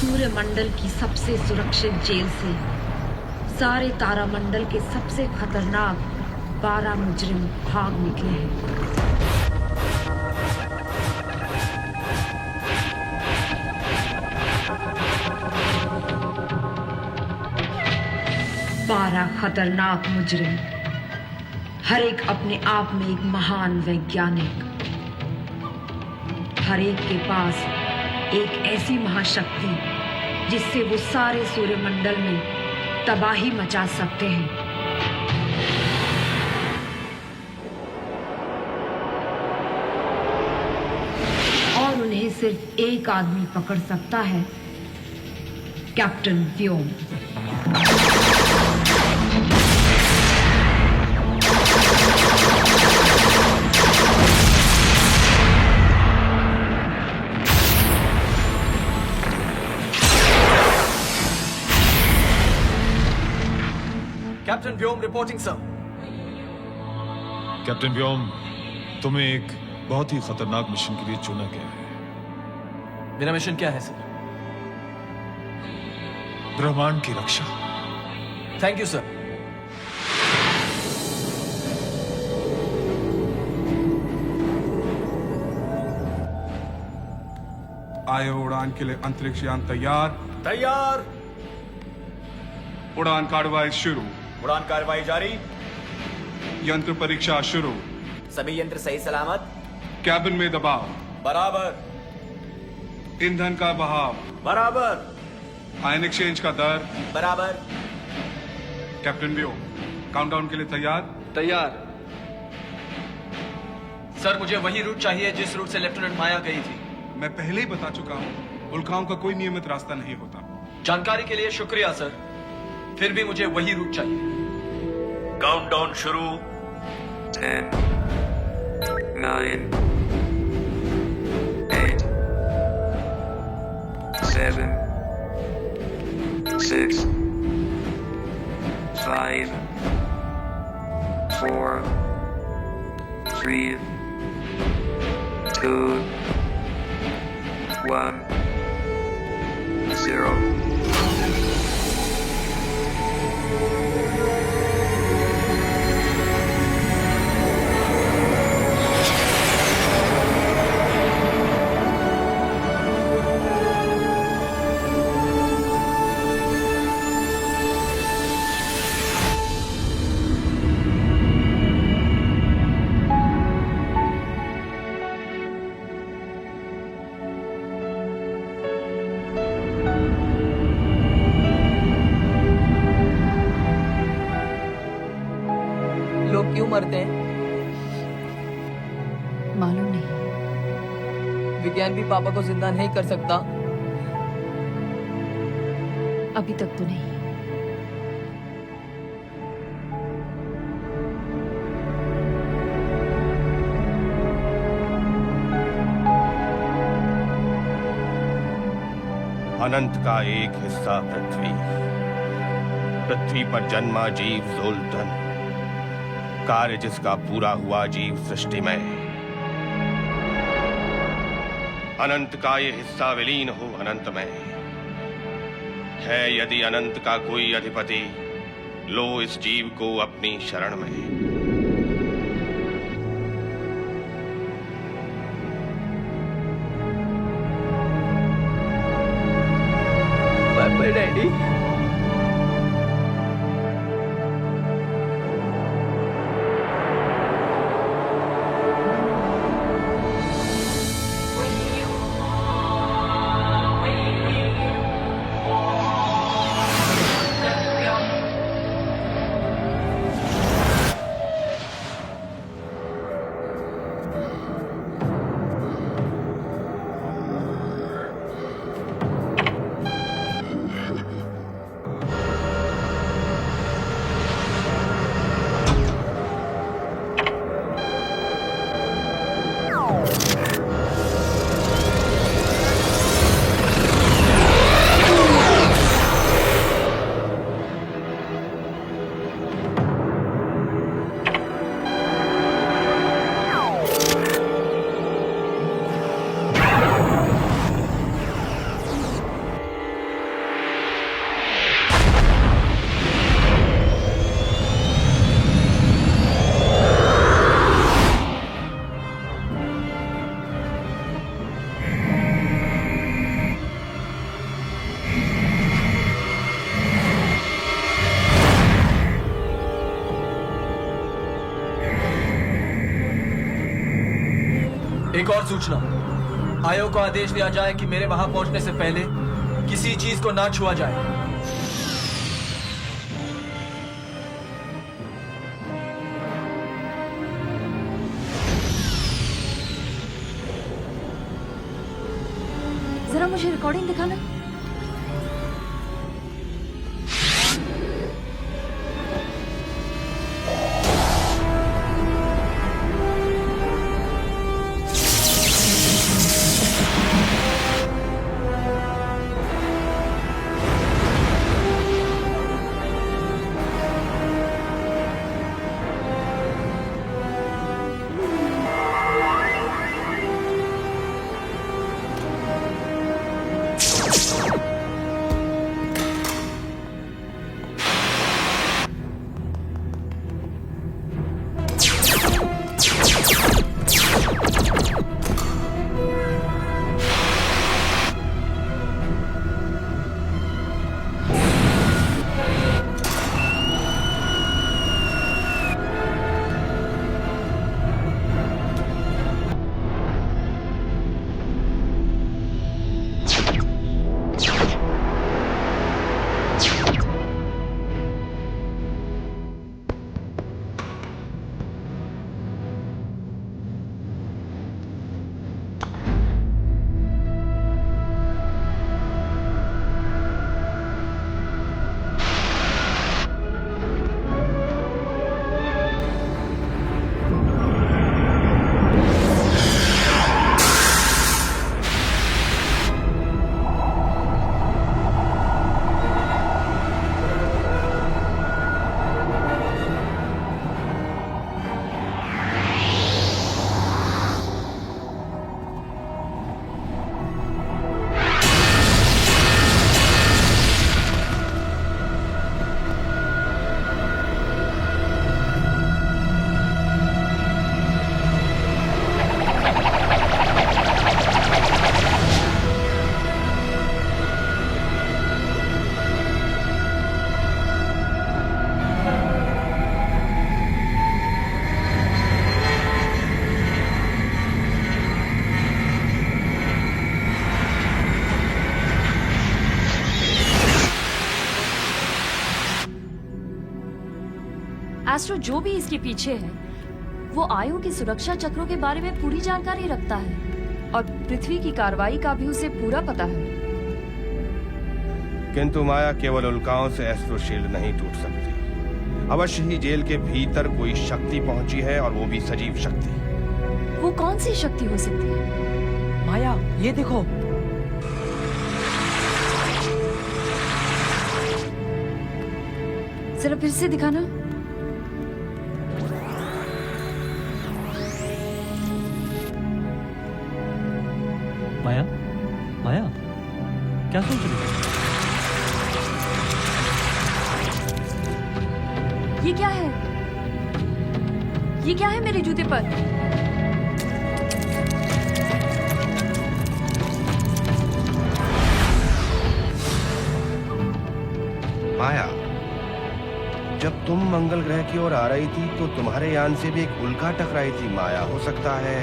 सूर्यमंडल की सबसे सुरक्षित जेल से सारे तारामंडल के सबसे खतरनाक 12 मुजरिम भाग निकले हैं। 12 खतरनाक मुजरिम, हर एक अपने आप में एक महान वैज्ञानिक। हर एक के पास एक ऐसी महाशक्ति जिससे वो सारे सूर्यमंडल में तबाही मचा सकते हैं। और उन्हें सिर्फ एक आदमी पकड़ सकता है, कैप्टन व्योम। कैप्टन व्योम रिपोर्टिंग सर। कैप्टन व्योम, तुम्हें एक बहुत ही खतरनाक मिशन के लिए चुना गया है। मेरा मिशन क्या है सर? ब्रह्मांड की रक्षा। Thank you sir. आए उड़ान के लिए अंतरिक्ष यान तैयार। तैयार। उड़ान कार्रवाई शुरू। उड़ान कार्रवाई जारी। यंत्र परीक्षा शुरू। सभी यंत्र सही सलामत। कैबिन में दबाव। बराबर। ईंधन का बहाव। बराबर। आयन एक्सचेंज का दर। बराबर। कैप्टन व्योम, काउंटडाउन के लिए तैयार। तैयार। सर, मुझे वही रूट चाहिए जिस रूट से लेफ्टिनेंट माया गई थी। मैं पहले ही बता चुका हूं, उल्काओं का कोई नियमित रास्ता नहीं होता। जानकारी के लिए शुक्रिया सर, फिर भी मुझे वही रूट चाहिए। काउंटडाउन शुरू। 10, 9, 8, 7, 6, 5, 4, 3, 2, 1, 0. लोग क्यों मरते हैं? मालूम नहीं। विज्ञान भी पापा को जिंदा नहीं कर सकता। अभी तक तो नहीं। अनंत का एक हिस्सा पृथ्वी। पृथ्वी पर जन्मा जीव ज़ोल्टन, कार्य जिसका पूरा हुआ जीव सृष्टि में। अनंत का ये हिस्सा विलीन हो अनंत में। है यदि अनंत का कोई अधिपति, लो इस जीव को अपनी शरण में। Bye bye daddy. एक और सूचना, आयोग को आदेश दिया जाए कि मेरे वहां पहुंचने से पहले किसी चीज को ना छुआ जाए। जरा मुझे रिकॉर्डिंग दिखाना। एस्ट्रो जो भी इसके पीछे है, वो आयु के सुरक्षा चक्रों के बारे में पूरी जानकारी रखता है और पृथ्वी की कार्रवाई का भी उसे पूरा पता है। किंतु माया केवल उल्काओं से एस्ट्रो शील्ड नहीं टूट सकती। अवश्य ही जेल के भीतर कोई शक्ति पहुंची है, और वो भी सजीव शक्ति। वो कौन सी शक्ति हो सकती है? माया, ये देखो। जरा फिर से दिखाना। माया, माया, क्या सोच रही है? ये क्या है? ये क्या है मेरे जूते पर? माया, जब तुम मंगल ग्रह की ओर आ रही थी तो तुम्हारे यान से भी एक उल्का टकराई थी। माया, हो सकता है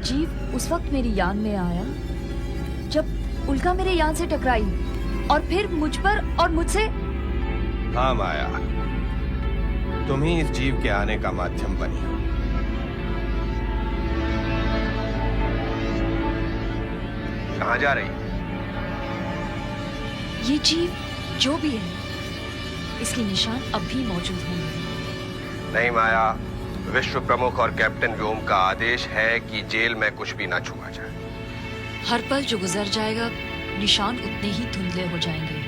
जीव उस वक्त मेरी यान में आया जब उल्का मेरे यान से टकराई और फिर मुझ पर और मुझसे। हाँ माया, तुम ही इस जीव के आने का माध्यम बनी हो। कहाँ जा रही? ये जीव जो भी है, इसके निशान अब भी मौजूद होंगे। नहीं माया, विश्व प्रमुख और कैप्टन व्योम का आदेश है कि जेल में कुछ भी ना छुआ जाए। हर पल जो गुजर जाएगा, निशान उतने ही धुंधले हो जाएंगे।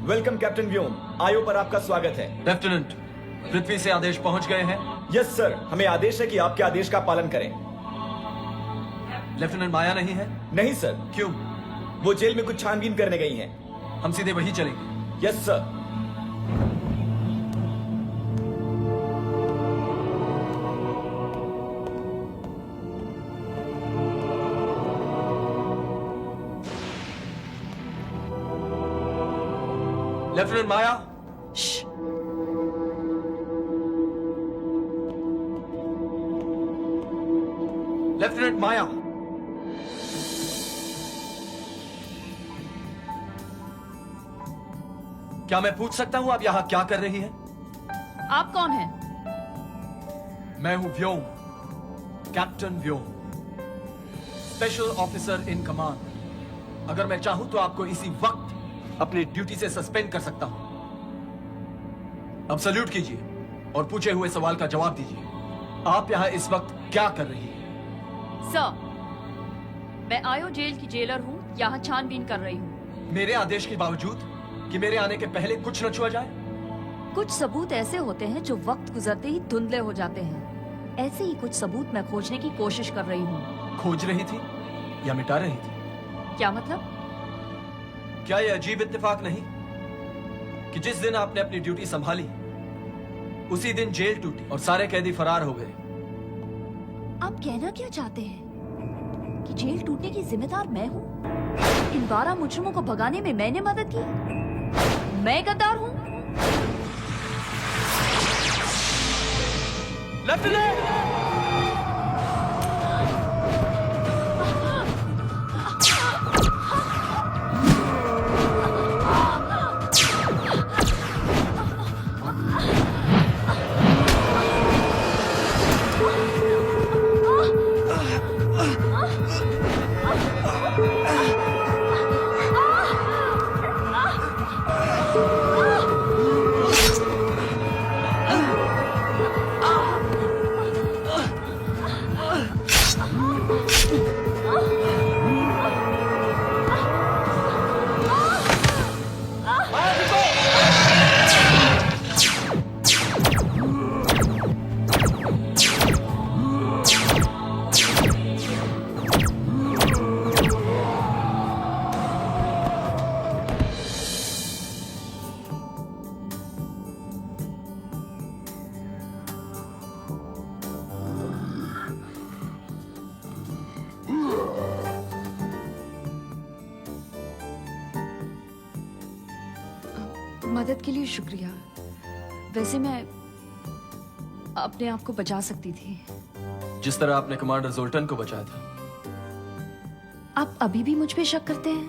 वेलकम कैप्टन व्योम, आयो पर आपका स्वागत है। लेफ्टिनेंट, पृथ्वी से आदेश पहुंच गए हैं। यस सर, हमें आदेश है कि आपके आदेश का पालन करें। लेफ्टिनेंट माया नहीं है? नहीं सर। क्यों? वो जेल में कुछ छानबीन करने गई हैं। हम सीधे वही चलेंगे। Yes sir. लेफ्टिनेंट माया, लेफ्टिनेंट माया, क्या मैं पूछ सकता हूं आप यहां क्या कर रही हैं? आप कौन हैं? मैं हूं Vyom, captain Vyom, special officer in command. अगर मैं चाहूं तो आपको इसी वक्त अपनी ड्यूटी से सस्पेंड कर सकता हूं। अब सल्यूट कीजिए और पूछे हुए सवाल का जवाब दीजिए। आप यहां इस वक्त क्या कर रही हैं? सर, मैं आयो जेल की जेलर हूँ, यहाँ छानबीन कर रही हूँ। मेरे आदेश के बावजूद कि मेरे आने के पहले कुछ न छुआ जाए? कुछ सबूत ऐसे होते हैं जो वक्त गुजरते ही धुंधले हो जाते हैं। ऐसे ही कुछ सबूत मैं खोजने की कोशिश कर रही हूँ। खोज रही थी या मिटा रही थी? क्या मतलब? क्या यह अजीब इत्तेफाक नहीं कि जिस दिन आपने अपनी ड्यूटी संभाली उसी दिन जेल टूटी और सारे कैदी फरार हो गए? आप कहना क्या चाहते हैं कि जेल टूटने की जिम्मेदार मैं हूँ? इन 12 मुजरिमों को भगाने में मैंने मदद की? मैं गद्दार हूँ? लेफ्टिनेंट! मदद के लिए शुक्रिया। वैसे मैं अपने आप को बचा सकती थी। जिस तरह आपने कमांडर जोल्टन को बचाया था। आप अभी भी मुझ पे शक करते हैं?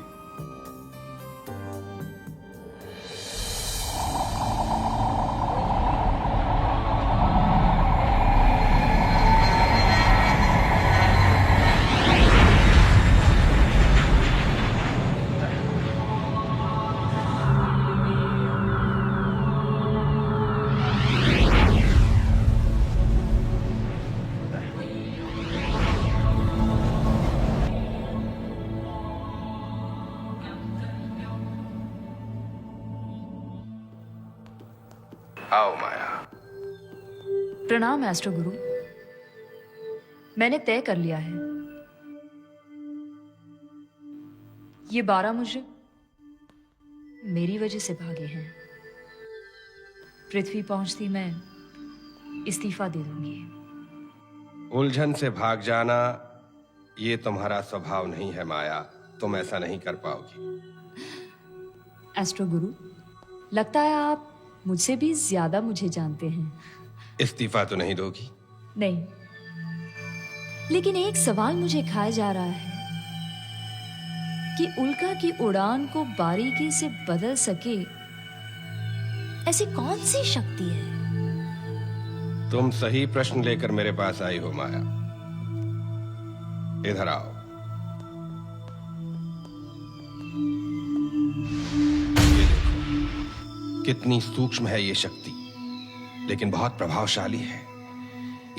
आओ माया। प्रणाम एस्ट्रो गुरु। मैंने तय कर लिया है, ये 12 मुजरिम मेरी वजह से भागे हैं। पृथ्वी पहुंचती मैं इस्तीफा दे दूंगी। उलझन से भाग जाना ये तुम्हारा स्वभाव नहीं है माया, तुम ऐसा नहीं कर पाओगी। एस्ट्रो गुरु, लगता है आप मुझसे भी ज्यादा मुझे जानते हैं। इस्तीफा तो नहीं दोगी? नहीं, लेकिन एक सवाल मुझे खाया जा रहा है कि उल्का की उड़ान को बारीकी से बदल सके ऐसी कौन सी शक्ति है? तुम सही प्रश्न लेकर मेरे पास आई हो माया। इधर आओ। ये देखो, कितनी सूक्ष्म है ये शक्ति, लेकिन बहुत प्रभावशाली है।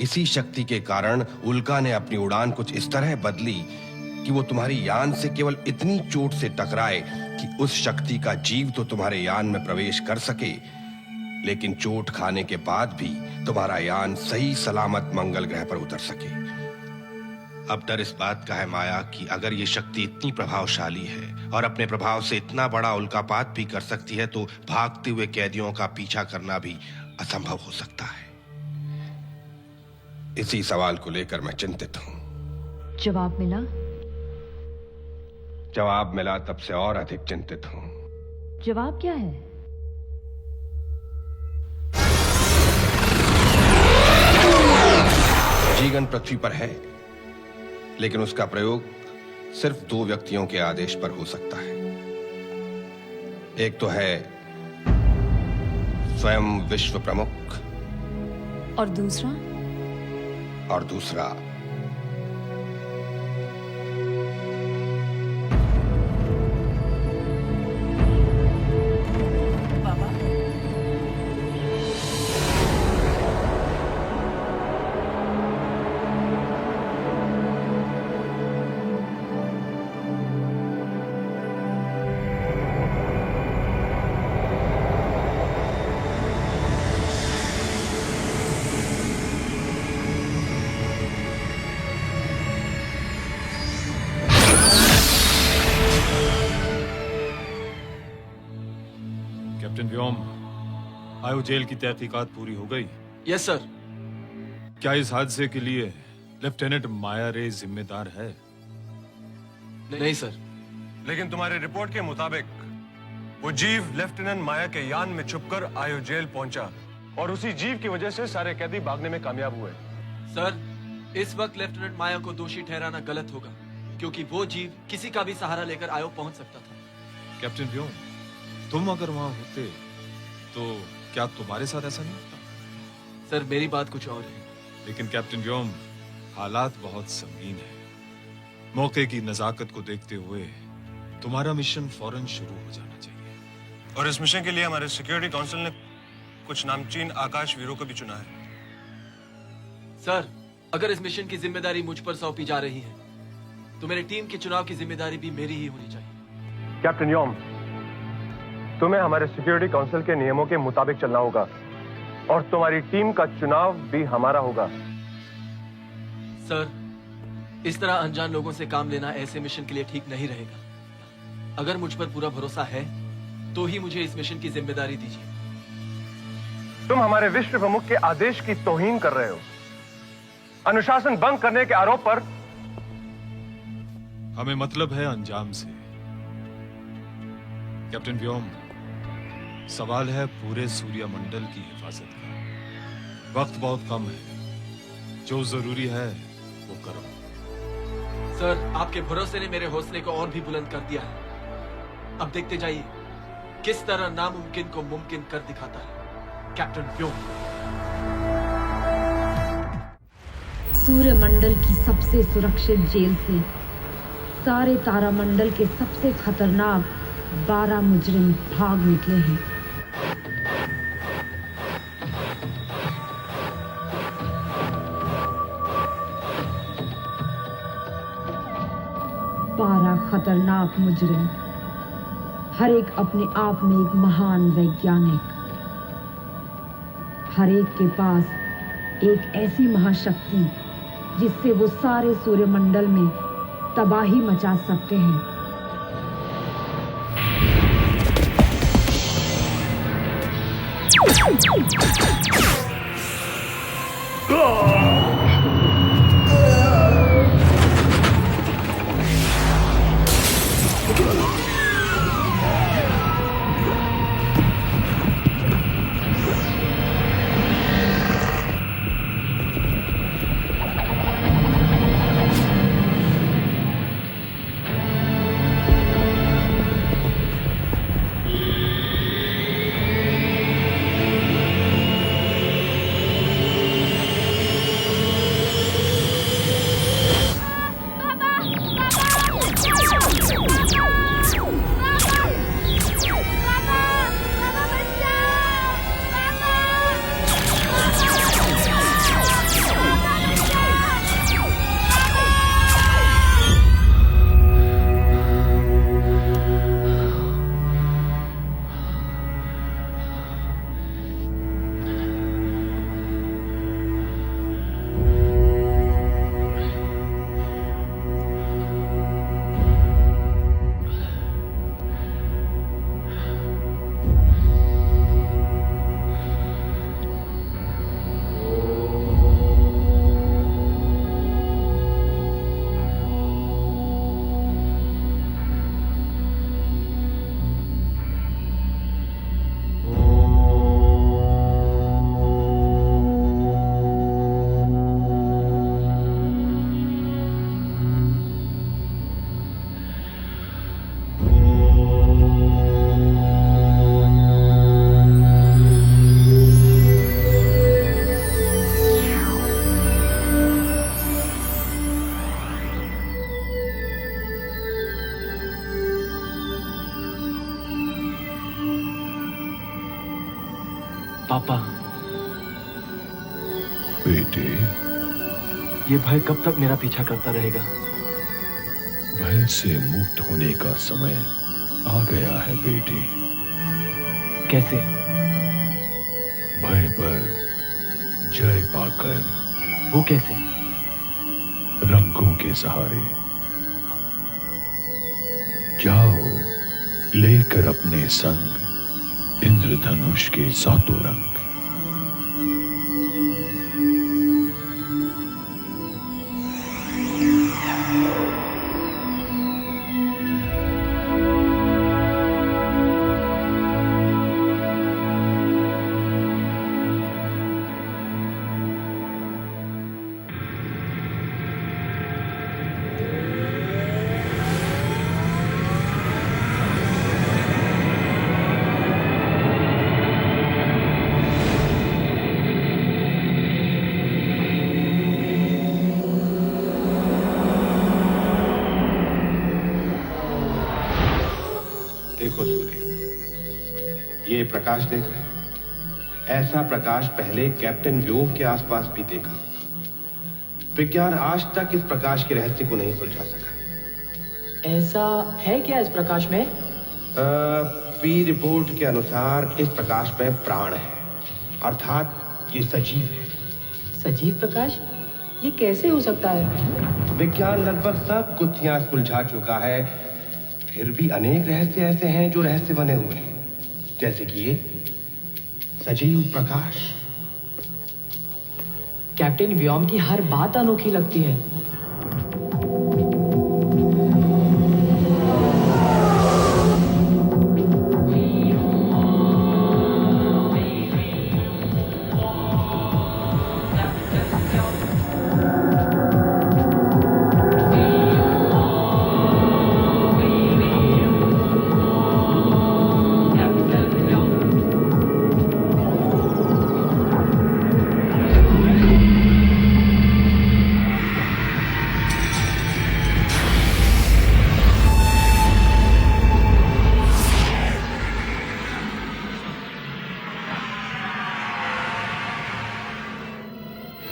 इसी शक्ति के कारण उल्का ने अपनी उड़ान कुछ इस तरह बदली कि वो तुम्हारी यान से केवल इतनी चोट से टकराए कि उस शक्ति का जीव तो तुम्हारे यान में प्रवेश कर सके, लेकिन चोट खाने के बाद भी तुम्हारा यान सही सलामत मंगल ग्रह पर उतर सके। अब डर इस बात का है माया कि अगर ये शक्ति इतनी प्रभावशाली है और अपने प्रभाव से इतना बड़ा उल्कापात भी कर सकती है, तो भागते हुए कैदियों का पीछा करना भी असंभव हो सकता है। इसी सवाल को लेकर मैं चिंतित हूं। जवाब मिला? जवाब मिला तब से और अधिक चिंतित हूं। जवाब क्या है? जीवन पृथ्वी पर है, लेकिन उसका प्रयोग सिर्फ 2 व्यक्तियों के आदेश पर हो सकता है। एक तो है स्वयं विश्व प्रमुख, और दूसरा? और दूसरा कैप्टन व्योम, आयो जेल की तहकीकात पूरी हो गई? Yes sir. क्या इस हादसे के लिए लेफ्टिनेंट माया रे जिम्मेदार है? नहीं सर। लेकिन तुम्हारी रिपोर्ट के मुताबिक वो जीव लेफ्टिनेंट माया के यान में छुपकर आयो जेल पहुंचा और उसी जीव की वजह से सारे कैदी भागने में कामयाब हुए। सर, इस वक्त लेफ्टिनेंट माया को दोषी ठहराना गलत होगा, क्योंकि वो जीव किसी का भी सहारा लेकर आयो पहुंच सकता था। कैप्टन व्योम, तुम अगर वहां होते तो क्या तुम्हारे साथ ऐसा नहीं होता? सर, मेरी बात कुछ और है। लेकिन कैप्टन व्योम, हालात बहुत संगीन है। मौके की नजाकत को देखते हुए तुम्हारा मिशन फौरन शुरू हो जाना चाहिए। और इस मिशन के लिए हमारे सिक्योरिटी काउंसिल ने कुछ नामचीन आकाश वीरों को भी चुना है। सर, अगर इस मिशन की जिम्मेदारी मुझ पर सौंपी जा रही है, तो मेरी टीम के चुनाव की जिम्मेदारी भी मेरी ही होनी चाहिए। कैप्टन योम, तुम्हें हमारे सिक्योरिटी काउंसिल के नियमों के मुताबिक चलना होगा और तुम्हारी टीम का चुनाव भी हमारा होगा। सर, इस तरह अनजान लोगों से काम लेना ऐसे मिशन के लिए ठीक नहीं रहेगा। अगर मुझ पर पूरा भरोसा है तो ही मुझे इस मिशन की जिम्मेदारी दीजिए। तुम हमारे विश्व प्रमुख के आदेश की तौहीन कर रहे हो। अनुशासन भंग करने के आरोप पर हमें मतलब है अंजाम से। कैप्टन व्योम, सवाल है पूरे सूर्यमंडल की हिफाजत का। वक्त बहुत कम है, जो जरूरी है वो करो। सर, आपके भरोसे ने मेरे हौसले को और भी बुलंद कर दिया है। अब देखते जाइए किस तरह नामुमकिन को मुमकिन कर दिखाता है कैप्टन व्योम। सूर्यमंडल की सबसे सुरक्षित जेल से सारे तारामंडल के सबसे खतरनाक 12 मुजरिम भाग निकले हैं। खतरनाक मुजरिम, हर एक अपने आप में एक महान वैज्ञानिक, हर एक के पास एक ऐसी महाशक्ति जिससे वो सारे सूर्यमंडल में तबाही मचा सकते हैं। पापा, बेटे, ये भय कब तक मेरा पीछा करता रहेगा? भय से मुक्त होने का समय आ गया है बेटे। कैसे? भय पर जय पाकर। वो कैसे? रंगों के सहारे। जाओ लेकर अपने संग इंद्रधनुष के सातों रंग। देखो सूर्य, ये प्रकाश देख रहे हो? ऐसा प्रकाश पहले कैप्टन व्योम के आसपास भी देखा होगा। विज्ञान आज तक इस प्रकाश के रहस्य को नहीं सुलझा सका। ऐसा है क्या इस प्रकाश में? पी रिपोर्ट के अनुसार इस प्रकाश में प्राण है, अर्थात ये सजीव है। सजीव प्रकाश? ये कैसे हो सकता है? विज्ञान लगभग सब कुछ यहाँ सुलझा चुका है, फिर भी अनेक रहस्य ऐसे हैं जो रहस्य बने हुए हैं, जैसे कि ये सजीव प्रकाश। कैप्टन व्योम की हर बात अनोखी लगती है।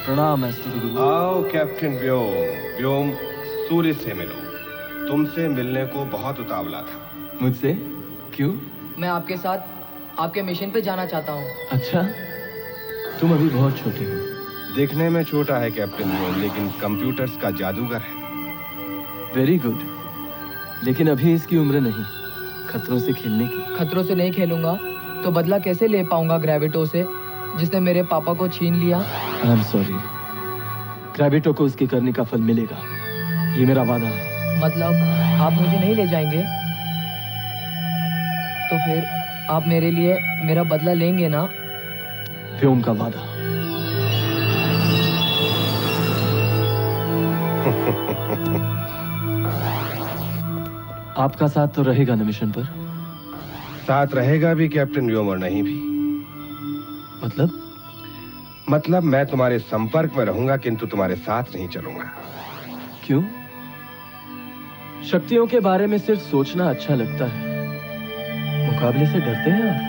प्रणाम एस्ट्रो गुरु। आओ कैप्टन व्योम। व्योम, सूर्य से मिलो। तुमसे मिलने को बहुत उतावला था। मुझसे? क्यों? मैं आपके साथ आपके मिशन पे जाना चाहता हूँ। अच्छा, तुम अभी बहुत छोटे हो। देखने में छोटा है कैप्टन व्योम, लेकिन कंप्यूटर्स का जादूगर है। वेरी गुड, लेकिन अभी इसकी उम्र नहीं खतरों से खेलने की। खतरों से नहीं खेलूंगा तो बदला कैसे ले पाऊंगा ग्रेविटो से, जिसने मेरे पापा को छीन लिया? आई एम सॉरी, ग्रेविटो को उसके करने का फल मिलेगा, ये मेरा वादा है। मतलब आप मुझे नहीं ले जाएंगे? तो फिर आप मेरे लिए मेरा बदला लेंगे ना? व्योम का वादा। आपका साथ तो रहेगा ना मिशन पर? साथ रहेगा भी कैप्टन व्योम और नहीं भी। मतलब मैं तुम्हारे संपर्क में रहूंगा, किंतु तुम्हारे साथ नहीं चलूंगा। क्यों? शक्तियों के बारे में सिर्फ सोचना अच्छा लगता है, मुकाबले से डरते हैं आप?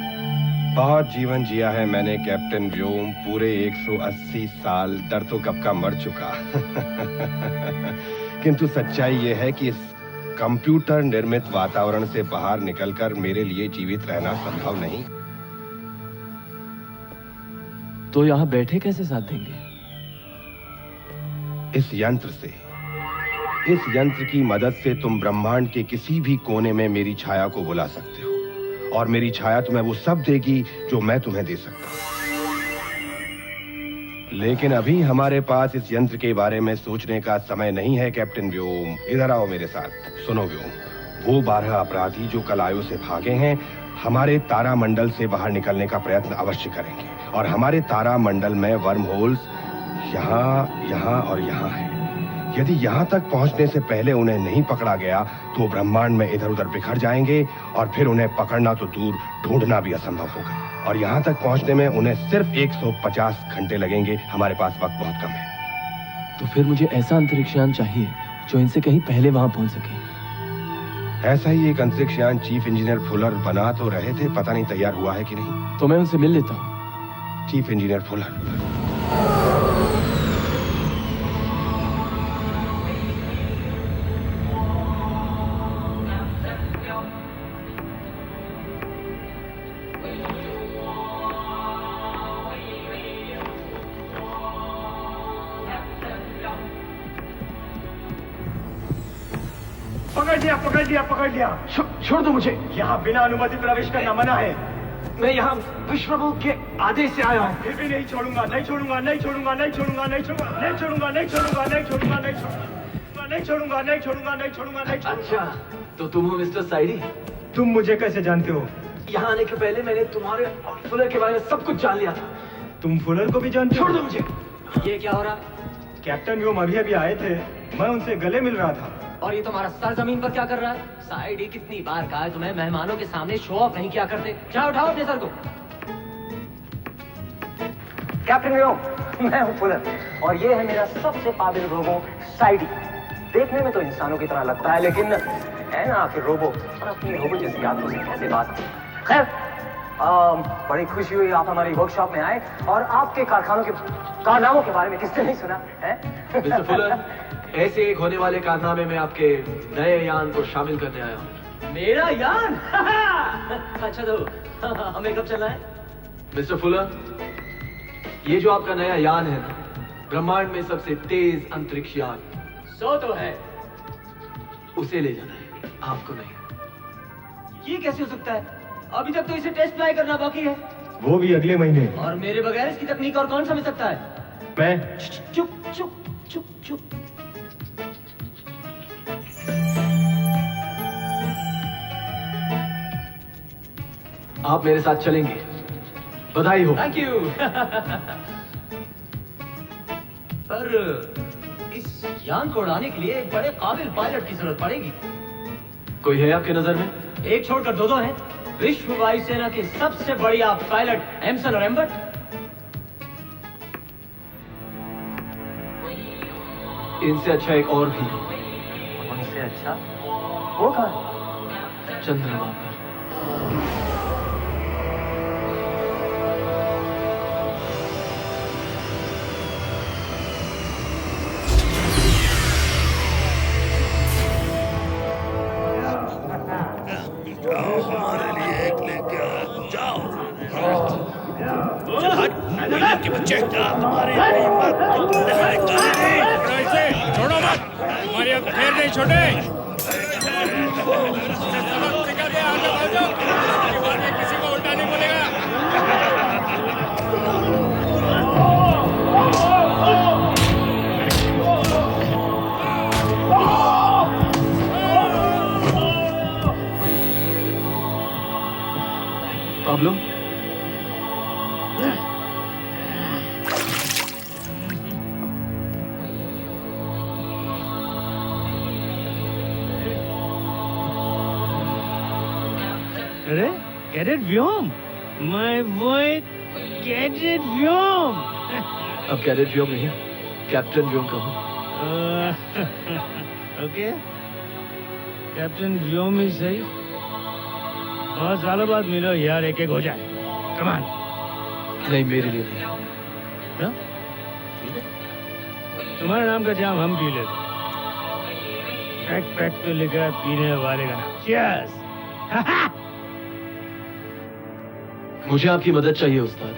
बहुत जीवन जिया है मैंने कैप्टन व्योम, पूरे 180 साल। डर तो कब का मर चुका। किंतु सच्चाई यह है कि इस कंप्यूटर निर्मित वातावरण से बाहर निकलकर मेरे लिए जीवित रहना संभव नहीं। तो यहाँ बैठे कैसे साथ देंगे? इस यंत्र से। इस यंत्र की मदद से तुम ब्रह्मांड के किसी भी कोने में मेरी छाया को बुला सकते हो, और मेरी छाया तुम्हें वो सब देगी जो मैं तुम्हें दे सकता हूं। लेकिन अभी हमारे पास इस यंत्र के बारे में सोचने का समय नहीं है कैप्टन व्योम। इधर आओ मेरे साथ। सुनो व्योम, वो 12 अपराधी जो कल आयु से भागे हैं, हमारे तारामंडल से बाहर निकलने का प्रयत्न अवश्य करेंगे, और हमारे तारामंडल में वर्म होल्स यहाँ, यहाँ और यहाँ है। यदि यहाँ तक पहुँचने से पहले उन्हें नहीं पकड़ा गया तो ब्रह्मांड में इधर उधर बिखर जाएंगे, और फिर उन्हें पकड़ना तो दूर, ढूंढना भी असंभव होगा। और यहाँ तक पहुँचने में उन्हें सिर्फ 150 घंटे लगेंगे। हमारे पास वक्त बहुत कम है। तो फिर मुझे ऐसा अंतरिक्षयान चाहिए जो इनसे कहीं पहले वहां पहुंच सके। ऐसा ही एक अंतरिक्षयान चीफ इंजीनियर फुलर बना तो रहे थे, पता नहीं तैयार हुआ है कि नहीं। तो मैं उनसे मिल लेता हूँ। Chief engineer Fuller. पकड़ लिया। छोड़ दो मुझे। यहाँ बिना अनुमति प्रवेश करना मना है। मैं यहाँ विश्व प्रभु के आदेश से आया हूँ। फिर भी नहीं छोड़ूंगा। अच्छा, तो तुम हो मिस्टर साइडी? तुम मुझे कैसे जानते हो? यहाँ आने के पहले मैंने तुम्हारे और फुलर के बारे में सब कुछ जान लिया था। तुम फुलर को भी जानते हो? छोड़ दो मुझे। ये क्या हो रहा? कैप्टन व्योम अभी अभी आए थे, मैं उनसे गले मिल रहा था। और ये तुम्हारा सर जमीन पर क्या कर रहा है? साइडी कितनी बार कहा है तुम्हें मेहमानों के सामने शो ऑफ नहीं किया करते। जाओ उठाओ अपने सर को। कैप्टन व्योम, मैं हूँ फुलर और ये है मेरा सबसे काबिल रोबो साइडी। देखने में तो इंसानों की तरह लगता है, लेकिन है ना आखिर रोबो, और अपनी रोबो जैसी आदतों से कैसे बात। खैर, बड़ी खुशी हुई आप हमारी वर्कशॉप में आए और आपके कारखानों के कारनामों के बारे में किसने नहीं सुना है? मिस्टर फुलर, ऐसे एक होने वाले कारनामे में आपके नए यान को शामिल करने आया हूँ। मेरा यान? अच्छा तो हमें कब चलना है? मिस्टर फुलर, ये जो आपका नया यान है ना, ब्रह्मांड में सबसे तेज अंतरिक्ष यान, सो तो है, उसे ले जाना है, आपको नहीं। ये कैसे हो सकता है? अभी तक तो इसे टेस्ट फ्लाई करना बाकी है। वो भी अगले महीने। और मेरे बगैर इसकी तकनीक और कौन समझ सकता है? मैं। चुप चुप चुप चुप। आप मेरे साथ चलेंगे, बधाई हो। Thank you. पर इस यान को उड़ाने के लिए एक बड़े काबिल पायलट की जरूरत पड़ेगी। कोई है आपके नजर में? एक छोड़कर दो हैं। विश्व वायुसेना के सबसे बढ़िया पायलट एम्सन और एम्बर्ट। इनसे अच्छा एक और भी। उनसे अच्छा? वो कहाँ? चंद्रमा पर। हमारे लिए एक लेके आओ, जाओ। के बच्चे तुम्हारे छोड़ो मत, हमारी अब खैर नहीं छोड़े। किसी को उल्टा नहीं बोलेगा। पाब्लो, अरे cadet Vyom, my boy cadet Vyom. अब कैडेट व्योम नहीं, कैप्टन व्योम कहूँ। ओके, कैप्टन व्योम ही सही। बहुत सालों बाद मिलो यार, एक एक हो जाए। कमान। नहीं, मेरे लिए नहीं। ना? तुम्हारे नाम का जाम हम पी लेते। पैक पैक तो लिखा है पीने वाले का नाम। चीयर्स। मुझे आपकी मदद चाहिए उस्ताद।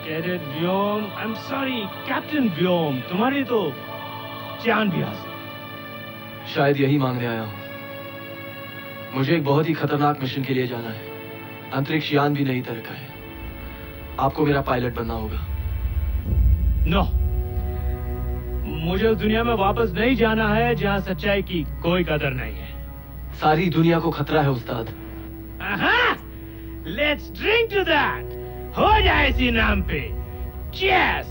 Cadet Vyom, I am sorry captain Vyom, तुम्हारी तो जान भी हासिल। शायद यही मांगने आया हूँ। मुझे एक बहुत ही खतरनाक मिशन के लिए जाना है। अंतरिक्ष यान भी नई तरह का है। आपको मेरा पायलट बनना होगा। नो, मुझे उस दुनिया में वापस नहीं जाना है जहाँ सच्चाई की कोई कदर नहीं है। सारी दुनिया को खतरा है उस्ताद। Let's drink to that. हो जाए इसी नाम पे। चीयर्स।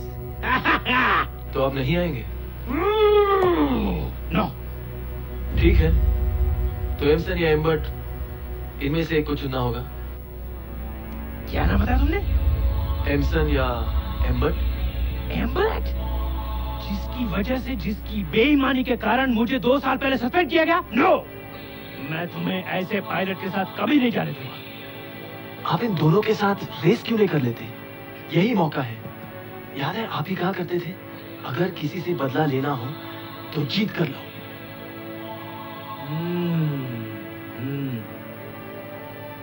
तो आप नहीं आएंगे? नो। ठीक है, तो एम्सन या एम्बर्ट, इनमें से एक को चुनना होगा। क्या नाम बताया तुमने? एम्सन या एम्बर्ट? एम्बर्ट, जिसकी वजह से, जिसकी बेईमानी के कारण मुझे 2 साल पहले सस्पेंड किया गया? नो, मैं तुम्हें ऐसे पायलट के साथ कभी नहीं जाने दूंगा। आप इन दोनों के साथ रेस क्यों नहीं कर लेते? यही मौका है। याद है आप ही कहा करते थे, अगर किसी से बदला लेना हो तो जीत कर लो।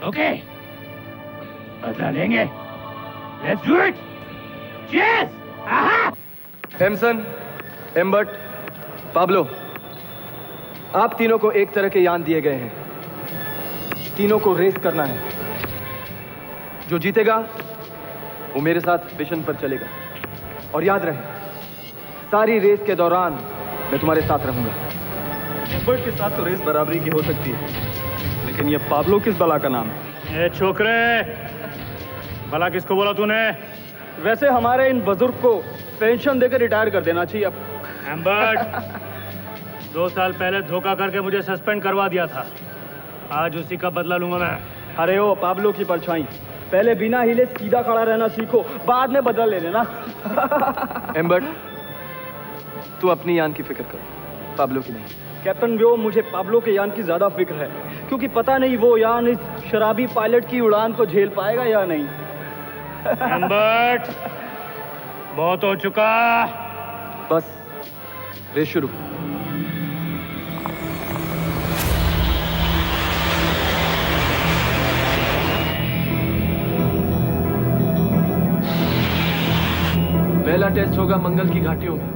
ओके, बदला लेंगे। Let's do it. Cheers. Emson, Embert, Pablo, आप तीनों को एक तरह के यान दिए गए हैं। तीनों को रेस करना है। जो जीतेगा वो मेरे साथ मिशन पर चलेगा। और याद रहे, सारी रेस के दौरान मैं तुम्हारे साथ रहूंगा। एम्बर्ट के साथ तो रेस बराबरी की हो सकती है, लेकिन ये पाब्लो किस बला का नाम है? ए छोकरे, भला किसको बोला तूने? वैसे हमारे इन बुजुर्ग को पेंशन देकर रिटायर कर देना चाहिए अब। एम्बर्ट, 2 साल पहले धोखा करके मुझे सस्पेंड करवा दिया था। आज उसी का बदला लूंगा मैं। अरे ओ पाब्लो की परछाई, पहले बिना हिले सीधा खड़ा रहना सीखो, बाद में बदला ले लेना। एम्बर्ट, तू अपनी यान की फिक्र कर, पाब्लो की नहीं। कैप्टन व्यो, मुझे पाब्लो के यान की ज्यादा फिक्र है, क्योंकि पता नहीं वो यान इस शराबी पायलट की उड़ान को झेल पाएगा या नहीं। एम्बर्ट, बहुत हो चुका। बस रेस शुरू। पहला टेस्ट होगा मंगल की घाटियों में।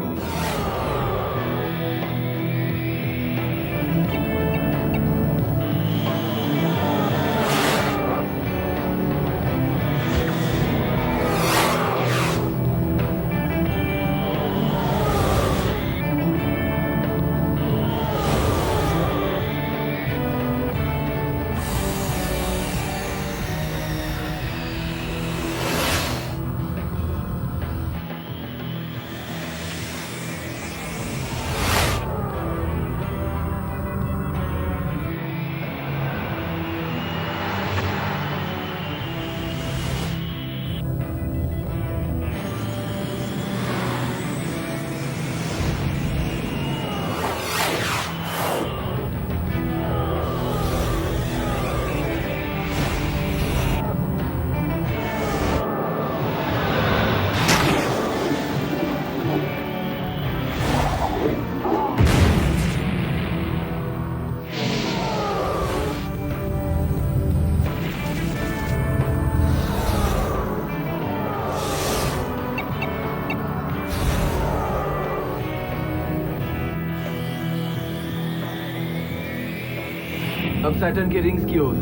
अब सैटर्न के रिंग्स की ओर।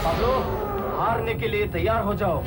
पाब्लो, हारने के लिए तैयार हो जाओ।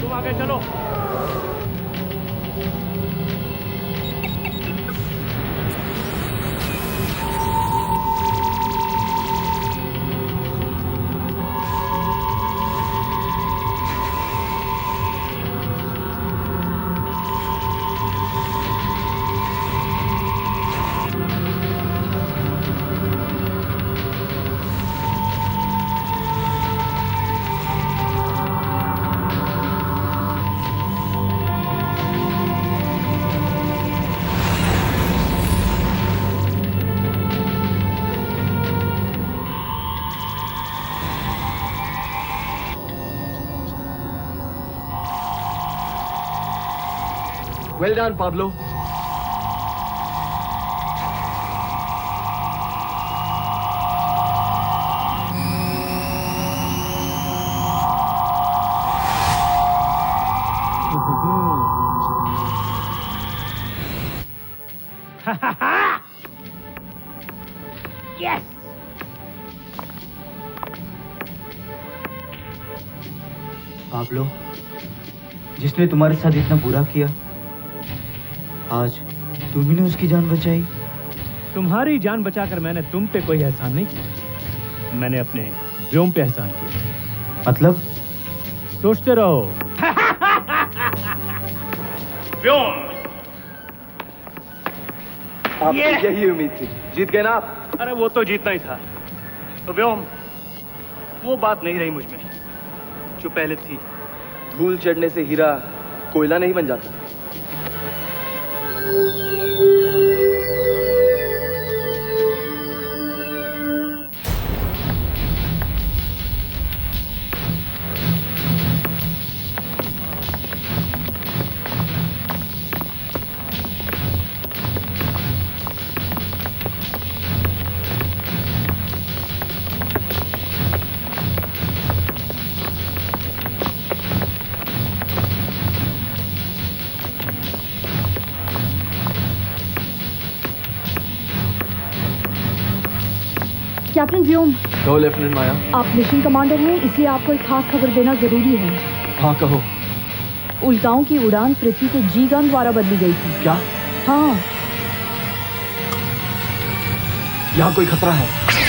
तुम आगे चलो। Well done Pablo. Yes. Pablo, जिसने तुम्हारे साथ इतना बुरा किया, आज तुम ही ने उसकी जान बचाई। तुम्हारी जान बचाकर मैंने तुम पे कोई एहसान नहीं किया, मैंने अपने व्योम पे एहसान किया। मतलब? सोचते रहो। व्योम। आपकी यही उम्मीद थी, जीत गए ना आप? अरे वो तो जीतना ही था। तो व्योम, वो बात नहीं रही मुझ में जो पहले थी। धूल चढ़ने से हीरा कोयला नहीं बन जाता। कैप्टन व्योम। कहो लेफ्टिनेंट माया। आप मिशन कमांडर हैं, इसलिए आपको एक खास खबर देना जरूरी है। हाँ कहो। उल्काओं की उड़ान पृथ्वी के जी-गन द्वारा बदली गई थी। क्या? हाँ। यहाँ कोई खतरा है?